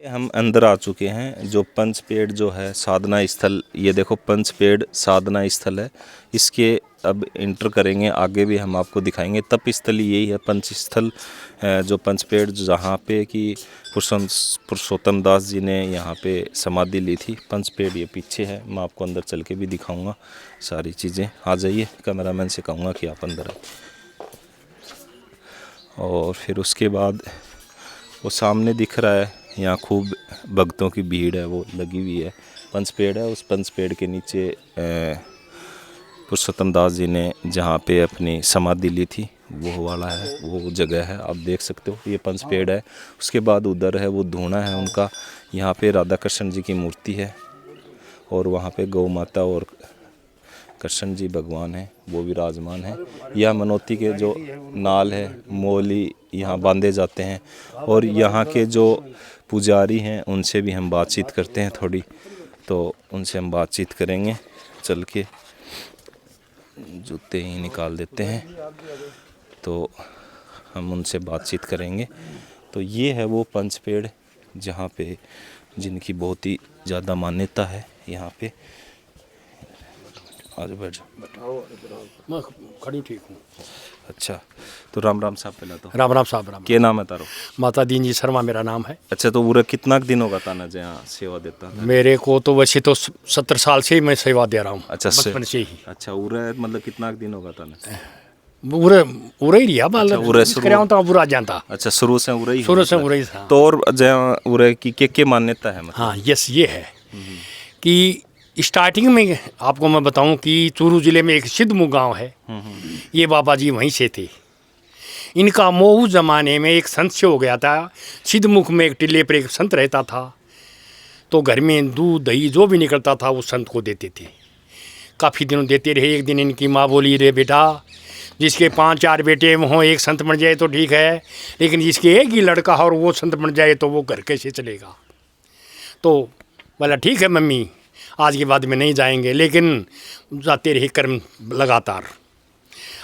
हम अंदर आ चुके हैं। जो पंचपेड़ जो है साधना स्थल, ये देखो पंचपेड़ साधना स्थल है। इसके अब इंटर करेंगे, आगे भी हम आपको दिखाएंगे। तप स्थल यही है, पंच स्थल जो पंचपेड़, जहाँ पे कि पुरुषोत्तम दास जी ने यहाँ पे समाधि ली थी। पंचपेड़ ये पीछे है, मैं आपको अंदर चल के भी दिखाऊंगा सारी चीज़ें। आ जाइए, कैमरामैन से कहूँगा कि आप अंदर आए। और फिर उसके बाद वो सामने दिख रहा है, यहाँ खूब भक्तों की भीड़ है, वो लगी हुई है। पंचपेड़ है, उस पंचपेड़ के नीचे पुरुषोत्तम दास जी ने जहाँ पे अपनी समाधि ली थी वो वाला है, वो जगह है, आप देख सकते हो। ये पंचपेड़ है। उसके बाद उधर है वो धूना है उनका। यहाँ पे राधा कृष्ण जी की मूर्ति है और वहाँ पे गौ माता और कृष्ण जी भगवान हैं, वो विराजमान है। यह मनोती के जो नाल है, मोली यहाँ बांधे जाते हैं। और यहाँ के जो पुजारी हैं उनसे भी हम बातचीत करते हैं थोड़ी, तो उनसे हम बातचीत करेंगे। चल के जूते ही निकाल देते हैं, तो हम उनसे बातचीत करेंगे। तो ये है वो पंचपेड़ जहाँ पे जिनकी बहुत ही ज़्यादा मान्यता है। यहाँ पे आज बैठ जाओ। मैं खड़ी ठीक हूँ। अच्छा, तो राम राम साहब। पहला तो राम राम साहब। राम क्या नाम है तारो? माता दीन जी शर्मा मेरा नाम है। अच्छा, तो पूरा कितना दिन होगा ताना जी यहाँ सेवा देता है? मेरे को तो वैसे तो 70 साल से ही मैं सेवा दे रहा हूँ। अच्छा, बचपन से ही। अच्छा, उरे मतलब कितना दिन होगा ताना? उरे उरे ही लिया बाल उरे शुरू तो बुरा जानता। अच्छा, शुरू से उरे ही? शुरू से उरे ही था। तो और जहाँ उरे की के मान्यता है मतलब? हाँ, यस, ये है कि स्टार्टिंग में आपको मैं बताऊं कि चूरू जिले में एक सिद्धमुख गांव है। ये बाबा जी वहीं से थे। इनका मोह उस ज़माने में एक संत से हो गया था। सिद्धमुख में एक टिल्ले पर एक संत रहता था, तो घर में दूध दही जो भी निकलता था वो संत को देते थे। काफ़ी दिनों देते रहे। एक दिन इनकी माँ बोली, रे बेटा, जिसके 5-4 बेटे हों एक संत बन जाए तो ठीक है, लेकिन जिसके एक ही लड़का हो और वो संत बन जाए तो वो घर कैसे चलेगा? तो बोला ठीक है मम्मी, आज के बाद में नहीं जाएंगे। लेकिन जाते रहे कर्म लगातार।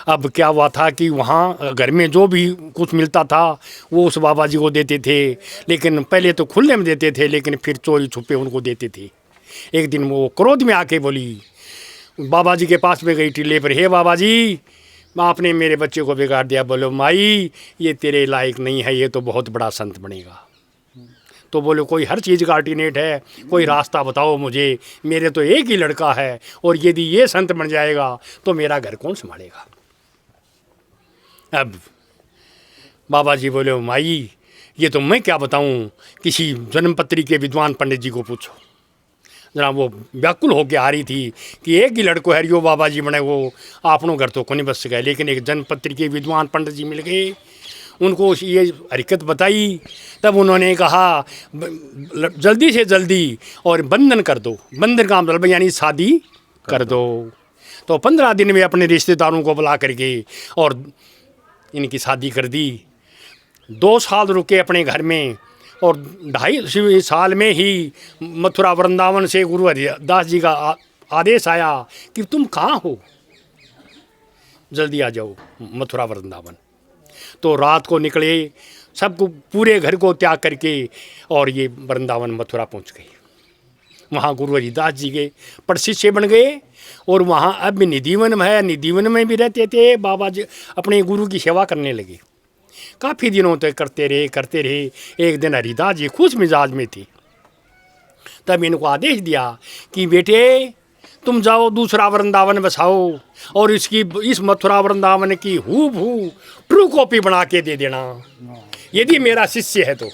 अब क्या हुआ था कि वहाँ घर में जो भी कुछ मिलता था वो उस बाबा जी को देते थे। लेकिन पहले तो खुले में देते थे, लेकिन फिर चोरी छुपे उनको देते थे। एक दिन वो क्रोध में आके बोली, बाबा जी के पास में गई टिल्ले पर, हे बाबा जी, आपने मेरे बच्चे को बिगाड़ दिया। बोलो माई, ये तेरे लायक नहीं है, ये तो बहुत बड़ा संत बनेगा। तो बोले कोई हर चीज़ का अल्टरनेट है, कोई रास्ता बताओ मुझे, मेरे तो एक ही लड़का है और यदि ये संत बन जाएगा तो मेरा घर कौन संभालेगा? अब बाबा जी बोले, माई ये तो मैं क्या बताऊं, किसी जन्मपत्री के विद्वान पंडित जी को पूछो। जरा वो व्याकुल होकर आ रही थी कि एक ही लड़को है यो बाबा जी बने, वो आपनों घर तो को नहीं बस गए। लेकिन एक जन्मपत्री के विद्वान पंडित जी मिल गए, उनको ये हरकत बताई। तब उन्होंने कहा जल्दी से जल्दी और बंधन कर दो। बंधन का मतलब यानी शादी कर दो। तो 15 दिन में अपने रिश्तेदारों को बुला करके और इनकी शादी कर दी। 2 साल रुके अपने घर में और 2.5 साल में ही मथुरा वृंदावन से गुरु हरिदास जी का आदेश आया कि तुम कहाँ हो, जल्दी आ जाओ मथुरा वृंदावन। तो रात को निकले, सबको पूरे घर को त्याग करके और ये वृंदावन मथुरा पहुंच गए। वहाँ गुरु हरिदास जी के प्रशिष्य बन गए और वहाँ अब निधिवन है, निधिवन में भी रहते थे। बाबा जी अपने गुरु की सेवा करने लगे। काफ़ी दिनों तक करते रहे। एक दिन हरिदास जी खुश मिजाज में थे, तब इनको आदेश दिया कि बेटे तुम जाओ दूसरा वृंदावन बसाओ और इस मथुरा वृंदावन की हूबहू ट्रू कॉपी बना के दे देना, यदि मेरा शिष्य है तो।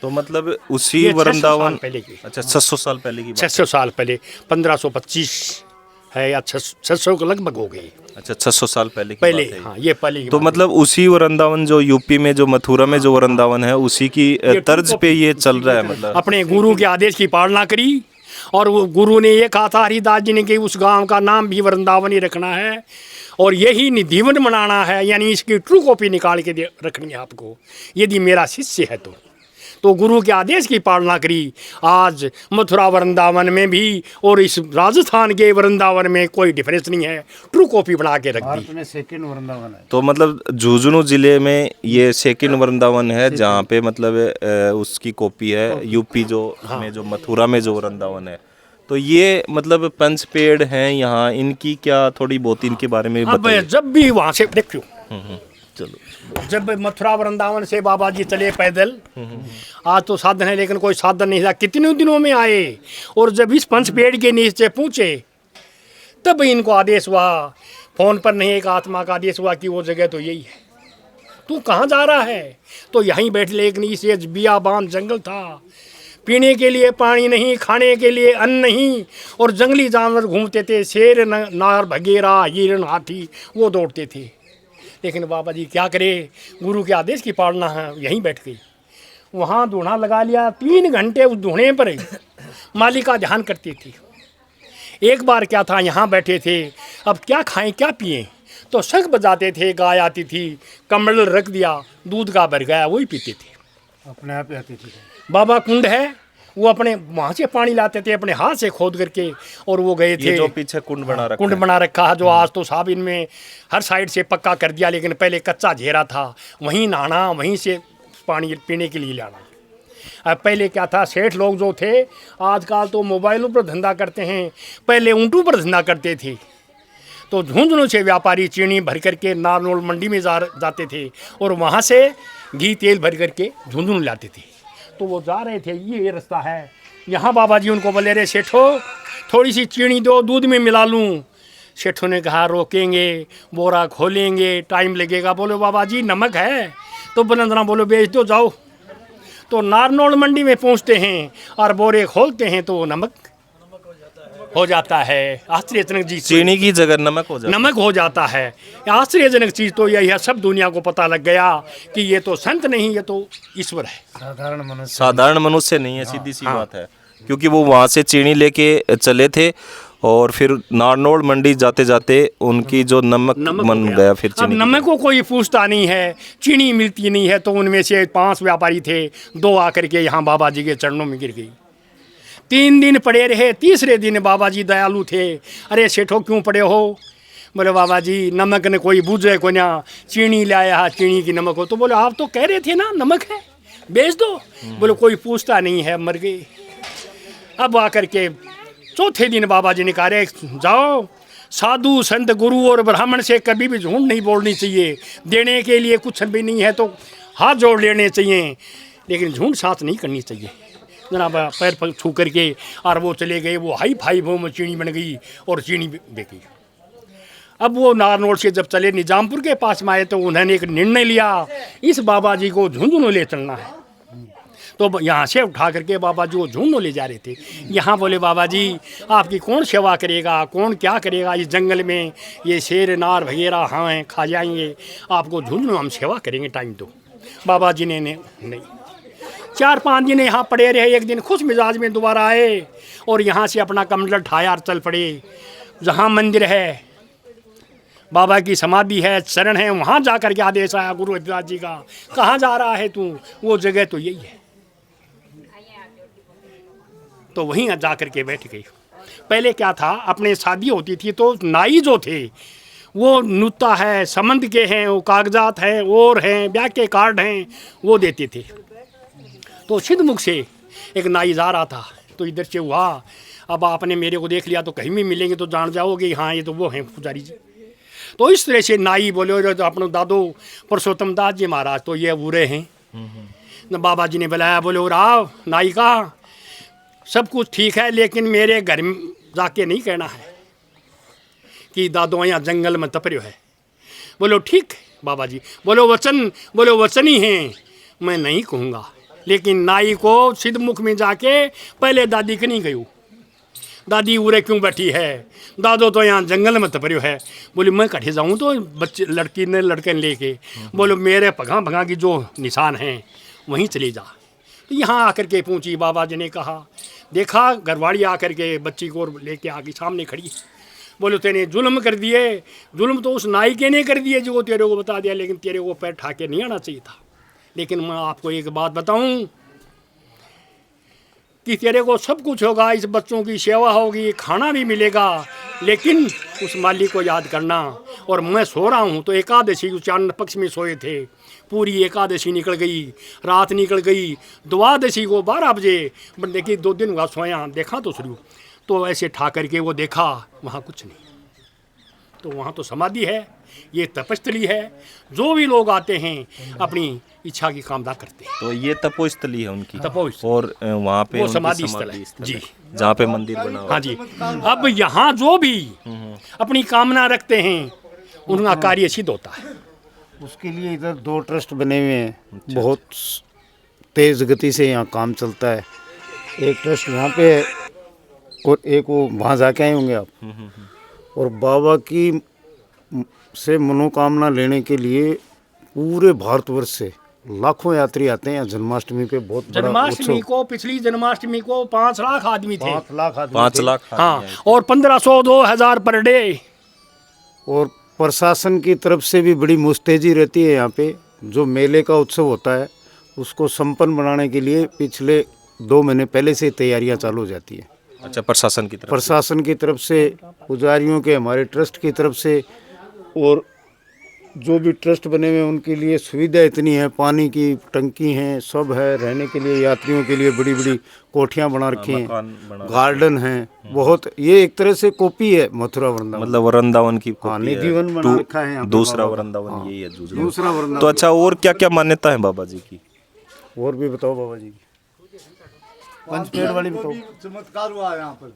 तो मतलब उसी वृंदावन पहले की। अच्छा, 600 साल पहले की बात? 600 साल पहले, 1525 है या 600 के लगभग हो गई। अच्छा, 600 साल पहले की पहले बात है। हाँ, ये पहले की तो बात मतलब उसी वृंदावन जो यूपी में, जो मथुरा में जो वृंदावन है, उसी की तर्ज पे ये चल रहा है। मतलब अपने गुरु के आदेश की पालना करी और वो गुरु ने ये कहा था हरिदास जी ने कि उस गांव का नाम भी वृंदावन ही रखना है और यही निधिवन बनाना है, यानी इसकी ट्रू कॉपी निकाल के रखनी है आपको, यदि मेरा शिष्य है तो। तो गुरु के आदेश की पालना करी। आज मथुरा वृंदावन में भी और इस राजस्थान के वृंदावन में कोई डिफरेंस नहीं है, ट्रू कॉपी बना के रख दी। भारत में सेकंड वृंदावन है। तो मतलब झुंझुनू जिले में ये सेकंड वृंदावन है जहाँ पे मतलब उसकी कॉपी है यूपी जो में जो मथुरा में जो वृंदावन है। तो ये मतलब पंच पेड़ हैं यहाँ, इनकी क्या थोड़ी बहुत इनके बारे में अब बताइए। जब भी वहाँ से देखियो, चलो। जब मथुरा वृंदावन से बाबा जी चले पैदल, आज तो साधन है लेकिन कोई साधन नहीं था, कितने दिनों में आए। और जब इस पंच पेड़ के नीचे पहुंचे तब इनको आदेश हुआ, फोन पर नहीं, एक आत्मा का आदेश हुआ कि वो जगह तो यही है, तू कहाँ जा रहा है। तो यहीं बैठ, लेकिन इसे बियाबान जंगल था, पीने के लिए पानी नहीं, खाने के लिए अन्न नहीं, और जंगली जानवर घूमते थे, शेर नार भगेरा हिरण हाथी वो दौड़ते थे। लेकिन बाबा जी क्या करे, गुरु के आदेश की पालना है, यहीं बैठ गई। वहाँ धूना लगा लिया, 3 घंटे उस धूने पर मालिक का ध्यान करती थी। एक बार क्या था, यहाँ बैठे थे, अब क्या खाएं क्या पिएं, तो शंख बजाते थे, गाय आती थी, कमल रख दिया, दूध का भर गया, वही पीते थे। अपने आप ही आती थी। बाबा कुंड है, वो अपने वहाँ से पानी लाते थे अपने हाथ से खोद करके, और वो गए थे। ये जो पीछे कुंड बना रखा कुंड है। बना रखा है, जो आज तो साहब इनमें हर साइड से पक्का कर दिया, लेकिन पहले कच्चा घेरा था, वहीं नहाना, वहीं से पानी पीने के लिए लाना। अब पहले क्या था, सेठ लोग जो थे, आजकल तो मोबाइलों पर धंधा करते हैं, पहले ऊँटों पर धंधा करते थे। तो झुंझुनू से व्यापारी चीनी भर करके नारनौल मंडी में जाते थे, और वहाँ से घी तेल भर करके झुंझुनू लाते थे। तो वो जा रहे थे, ये रास्ता है, यहाँ बाबा जी उनको बोले, रे सेठो थोड़ी सी चीनी दो, दूध में मिला लूँ। सेठों ने कहा रोकेंगे, बोरा खोलेंगे, टाइम लगेगा। बोलो बाबा जी नमक है, तो बुलंदना बोलो बेच दो जाओ। तो नारनौल मंडी में पहुँचते हैं और बोरे खोलते हैं तो नमक हो जाता है। आश्चर्यजनक चीज, चीनी की जगह नमक हो जाता नमक हो जाता है। आश्चर्यजनक चीज़ तो यही है, सब दुनिया को पता लग गया कि ये तो संत नहीं, ये तो ईश्वर है। साधारण मनुष्य नहीं है, सीधी सी बात है। क्योंकि वो वहाँ से चीनी लेके चले थे और फिर नारनौल मंडी जाते जाते उनकी जो नमक बन गया फिर अब चीनी। नमक को कोई पूछता नहीं है, चीनी मिलती नहीं है, तो उनमें से 5 व्यापारी थे, 2 आकर के यहाँ बाबा जी के चरणों में गिर गई। 3 दिन पड़े रहे, तीसरे दिन बाबा जी दयालु थे, अरे सेठो क्यों पड़े हो। बोले बाबा जी नमक ने कोई बूझे को ना, चीनी लाया, चीनी की नमक हो। तो बोले आप तो कह रहे थे ना नमक है, बेच दो। बोले कोई पूछता नहीं है, मर गए। अब आकर के चौथे दिन बाबा जी ने कहा, रे जाओ, साधु संत गुरु और ब्राह्मण से कभी भी झूठ नहीं बोलनी चाहिए, देने के लिए कुछ भी नहीं है तो हाथ जोड़ लेने चाहिए, लेकिन झूठ सांस नहीं करनी चाहिए। जनाब पैर पर छू करके और वो चले गए, वो हाई फाई वो में चीनी बन गई और चीनी बेची। अब वो नारनौल से जब चले निजामपुर के पास में आए तो उन्होंने एक निर्णय लिया, इस बाबा जी को झुंझुनू ले चलना है। तो यहाँ से उठा करके बाबा जी को झुंझुनू ले जा रहे थे। यहाँ बोले बाबा जी आपकी कौन सेवा करेगा, कौन क्या करेगा, इस जंगल में ये शेर नार वगैरह हैं, खा जाएंगे, आपको झुंझुनू हम सेवा करेंगे, टाइम दो। बाबा जी ने नहीं। 4-5 दिन यहाँ पड़े रहे। एक दिन खुश मिजाज में दोबारा आए और यहाँ से अपना कमंडल ठाया और चल पड़े। जहाँ मंदिर है, बाबा की समाधि है, शरण है, वहाँ जा कर के आदेश आया गुरु रविदास जी का, कहाँ जा रहा है तू, वो जगह तो यही है। तो वहीं जा कर के बैठ गई। पहले क्या था, अपने शादी होती थी तो नाई जो थे वो नुता है, संबंध के हैं, वो कागजात हैं और हैं, ब्याह के कार्ड हैं, वो देते थे। तो सिद्धमुख से एक नाई जा रहा था, तो इधर से हुआ, अब आपने मेरे को देख लिया तो कहीं भी मिलेंगे तो जान जाओगे, हाँ ये तो वो हैं पुजारी जी। तो इस तरह से नाई बोले, तो अपने दादो पुरुषोत्तम दास जी महाराज तो ये बुरे हैं। बाबा जी ने बुलाया, बोले और आओ नाई का, सब कुछ ठीक है लेकिन मेरे घर में जाके नहीं कहना है कि दादो यहाँ जंगल में तपरियो है। बोलो ठीक बाबा जी। बोलो वचन ही हैं, मैं नहीं कहूँगा। लेकिन नाई को सिद्धमुख में जाके पहले दादी के नहीं गई, दादी उरे क्यों बैठी है, दादो तो यहाँ जंगल में तपरियो है। बोले मैं कठे जाऊँ तो बच्चे लड़की ने लड़के लेके, बोलो मेरे भगा की जो निशान हैं वहीं चले जा। तो यहाँ आकर के पहुँची, बाबा जी ने कहा, देखा घरवाड़ी आकर के बच्ची को लेके आके सामने खड़ी। बोलो तेने जुल्म कर दिए, जुल्म तो उस नाई के ने कर दिए जो तेरे को बता दिया, लेकिन तेरे को पैर ठाके नहीं आना चाहिए था। लेकिन मैं आपको एक बात बताऊं, कि तेरे को सब कुछ होगा, इस बच्चों की सेवा होगी, खाना भी मिलेगा, लेकिन उस मालिक को याद करना। और मैं सो रहा हूँ तो एकादशी को चांद पक्ष में सोए थे, पूरी एकादशी निकल गई, रात निकल गई, द्वादशी को 12 बजे बंदे की 2 दिन हुआ सोया, देखा तो शुरू, तो ऐसे ठा करके वो देखा, वहाँ कुछ नहीं। तो वहाँ तो समाधि है, ये तपस्थली है, जो भी लोग आते हैं अपनी इच्छा की कामना करते हैं। तो ये तपोस्थली है उनकी, तपोस्थली। और वहाँ पे वो उनकी समाधि स्थल है जी, जहाँ पे मंदिर बना हुआ हाँ जी। अब यहाँ जो भी अपनी कामना रखते हैं उनका कार्य सिद्ध होता है। उसके लिए इधर 2 ट्रस्ट बने हुए हैं, बहुत तेज गति से यहाँ काम चलता है। एक ट्रस्ट यहाँ पे है और एक वो वहाँ जाके आए होंगे आप। और बाबा की से मनोकामना लेने के लिए पूरे भारतवर्ष से लाखों यात्री आते हैं यहाँ जन्माष्टमी पे। बहुत बड़ा जन्माष्टमी उत्सव। को, पिछली जन्माष्टमी को 5 लाख आदमी थे। 5 लाख आदमी 5 थे। लाख हाँ, और 1500 2000 पर डे। और प्रशासन की तरफ से भी बड़ी मुस्तैदी रहती है यहाँ पे। जो मेले का उत्सव होता है उसको संपन्न बनाने के लिए पिछले 2 महीने पहले से तैयारियां चालू हो जाती है। अच्छा, प्रशासन की तरफ प्रशासन की तरफ से, पुजारियों के, हमारे ट्रस्ट की तरफ से, और जो भी ट्रस्ट बने हुए हैं उनके लिए सुविधा इतनी है, पानी की टंकी हैं, सब है, रहने के लिए यात्रियों के लिए बड़ी बड़ी कोठियाँ बना रखी हैं, गार्डन हैं बहुत। ये एक तरह से कॉपी है मथुरा वृंदावन, मतलब वृंदावन की हाँ, कॉपी है। निधिवन बना रखा है यहाँ पे दूसरा बाबा का। वृंदावन यही है, दूसरा वृंदावन। तो अच्छा, और क्या क्या मान्यता है बाबा जी की? और भी बताओ बाबा जी। पंचपेड़ वाली बताओ। चमत्कार हुआ है यहाँ पर।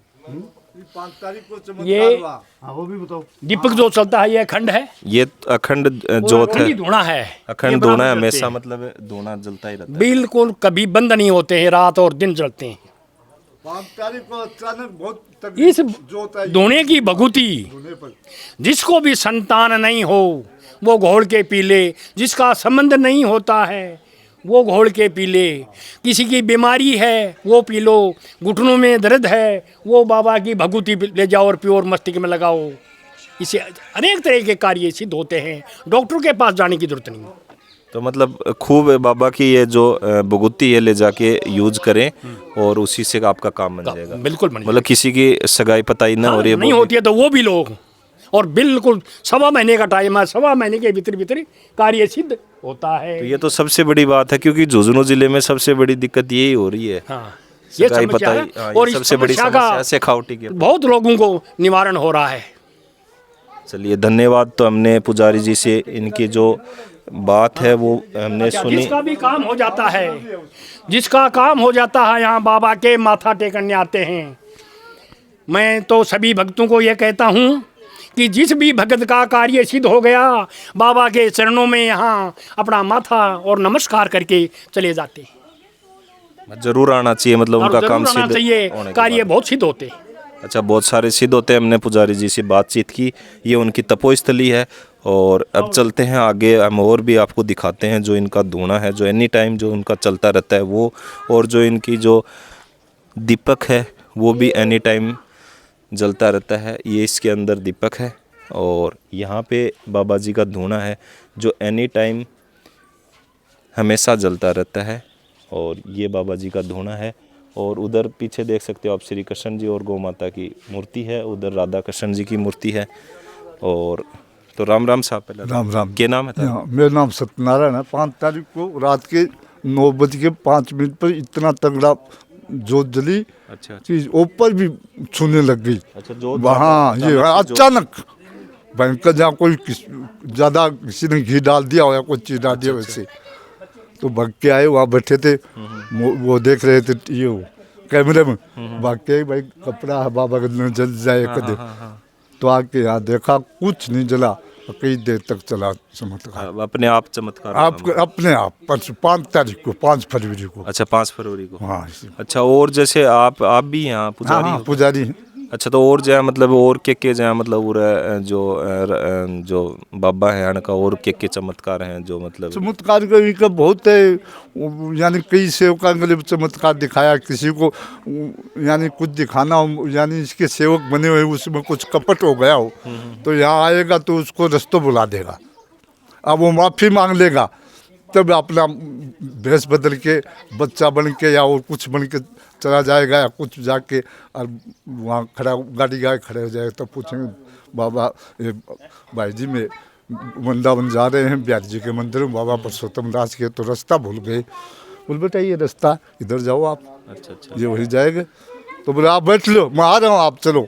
5 तारीख को चमत्कार ये हुआ। हाँ वो भी बताओ। दीपक जो चलता है ये अखंड है, ये अखंड ज्योत है, धुआं है, अखंड ये धुआं बराबर है जलते हमेशा, हैं। मतलब धुआं जलता ही रहता है। बिल्कुल कभी बंद नहीं होते हैं, रात और दिन जलते हैं। 5 तारीख को अचानक बहुत इस जोत आई धुएं की भगुती, होने पर। जिसको भी संतान नहीं हो वो घोल के पी ले, जिसका संबंध नहीं होता है वो घोल के पी ले, किसी की बीमारी है वो पी लो, घुटनों में दर्द है वो बाबा की भगुती ले जाओ और प्योर मस्तिष्क में लगाओ। इससे अनेक तरह के कार्य सिद्ध होते हैं, डॉक्टर के पास जाने की जरूरत नहीं। तो मतलब खूब बाबा की ये जो भगुती है ले जाके यूज करें और उसी से आपका काम बन जाएगा। बिल्कुल बन मतलब किसी की सगाई पताई ना हो रही है, नहीं होती है तो वो भी लोग, और बिल्कुल 1.25 महीने का टाइम है, 1.25 महीने के भीतर भीतर कार्य सिद्ध होता है। तो ये तो सबसे बड़ी बात है, क्योंकि झुंझुनू जिले में सबसे बड़ी दिक्कत यही हो रही है। हाँ, ये सगाई समस्या है, पताई, हाँ, और ये इस सबसे बड़ी समस्या समस्या का शेखावटी की। बहुत लोगों को निवारण हो रहा है। चलिए, धन्यवाद। तो हमने पुजारी जी से इनकी जो बात है वो हमने सुनी। जिसका भी काम हो जाता है, जिसका काम हो जाता है, यहाँ बाबा के माथा टेकने आते हैं। मैं तो सभी भक्तों को ये कहता हूँ कि जिस भी भगत का कार्य सिद्ध हो गया, बाबा के चरणों में यहाँ अपना माथा और नमस्कार करके चले जाते हैं। जरूर आना चाहिए, मतलब और उनका जरूर काम आना सिद्ध चाहिए, होने के कार्य बाद। बहुत सिद्ध होते हैं। अच्छा, बहुत सारे सिद्ध होते हैं। हमने पुजारी जी से बातचीत की, ये उनकी तपोस्थली है। और अब चलते हैं आगे, हम और भी आपको दिखाते हैं जो इनका धुआं है, जो एनी टाइम जो उनका चलता रहता है वो, और जो इनकी जो दीपक है वो भी एनी टाइम जलता रहता है। ये इसके अंदर दीपक है, और यहाँ पे बाबा जी का धुआं है जो एनी टाइम हमेशा जलता रहता है। और ये बाबा जी का धुआं है, और उधर पीछे देख सकते हो आप श्री कृष्ण जी और गौ माता की मूर्ति है, उधर राधा कृष्ण जी की मूर्ति है। और तो राम राम साहब, पहले राम राम। क्या नाम है था? हाँ, मेरा नाम सत्यनारायण है। 5 तारीख को रात के 9:05 पर इतना तगड़ा जोत जली अच्छा कि ऊपर भी छूने लग गई। अच्छा, जोत वहाँ ये अचानक भयंकर, जहाँ कोई ज़्यादा किसी ने घी डाल दिया हो या कोई चीज़ डाल दिया वैसे। तो भाग के आए, वहाँ बैठे थे, वो देख रहे थे ये वो कैमरे में, भाग के भाई कपड़ा है बाबा का जल जाए कदे। तो आके यहाँ देखा कुछ नहीं जला, कई देर तक चला चमत्कार। अपने आप चमत्कार हुआ। आप अपने आप 5 तारीख को, 5 फरवरी को। अच्छा, 5 फरवरी को। हाँ अच्छा, और जैसे आप भी यहाँ पुजारी हाँ, हो? पुजारी। अच्छा, तो और जो मतलब और के जो मतलब उरे जो बाबा है यहाँ का, और के चमत्कार हैं जो मतलब चमत्कार का बहुत है, यानी कई सेवकों के लिए चमत्कार दिखाया। किसी को यानी कुछ दिखाना हो, यानी इसके सेवक बने हुए उसमें कुछ कपट हो गया हो तो यहाँ आएगा तो उसको रस्तों बुला देगा। अब वो माफ़ी मांग लेगा तब अपना भेष बदल के बच्चा बन के या और कुछ बन के चला जाएगा, या कुछ जाके और वहाँ खड़ा गाड़ी गाय खड़े हो जाएगा, तब पूछेंगे बाबा ये भाई जी में वृंदावन जा रहे हैं बिहारी जी के मंदिर में, बाबा परसोत्तम दास के, तो रास्ता भूल गए। बोल बेटा ये रास्ता इधर जाओ आप, अच्छा ये वही जाएगा। तो बोले आप बैठ लो, मैं आ रहा हूँ आप चलो।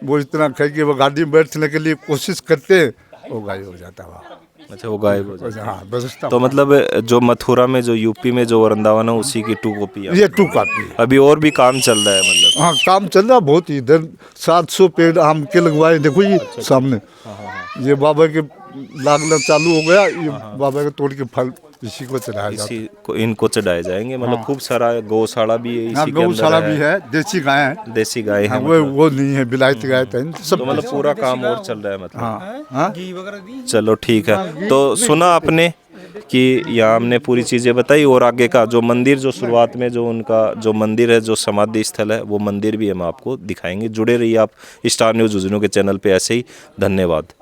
वो इतना कह के वो गाड़ी में बैठने के लिए कोशिश करते हैं, वो गायब हो जाता है। अच्छा, वो गायब हो जाता है। हाँ व्यवस्था। तो मतलब जो मथुरा में जो यूपी में जो वृंदावन है उसी की 2 कॉपी है। ये 2 कॉपी है। अभी और भी काम चल रहा है मतलब। हाँ काम चल रहा बहुत ही। इधर 700 पेड़ आम के लगवाए, देखो ये सामने। ये बाबा के लागना चालू हो गया, ये बाबा के तोड़ के फल इसी को चढ़ाया जाता है। इसी को इनको चढ़ाए जाएंगे मतलब। खूब सारा गौशाला भी है हाँ इसी के अंदर गौशाला भी है, देसी गाय है। देसी गाय हाँ, है वो नहीं है बिलायती गाय है सब। तो मतलब पूरा काम और चल रहा है मतलब। हाँ चलो ठीक है। तो सुना आपने कि यहाँ हमने पूरी चीज़ें बताई, और आगे का जो मंदिर, जो शुरुआत में जो उनका जो मंदिर है, जो समाधि स्थल है, वो मंदिर भी हम आपको दिखाएंगे। जुड़े रहिए आप स्टार न्यूज़ उजनू के चैनल पे ऐसे ही। धन्यवाद।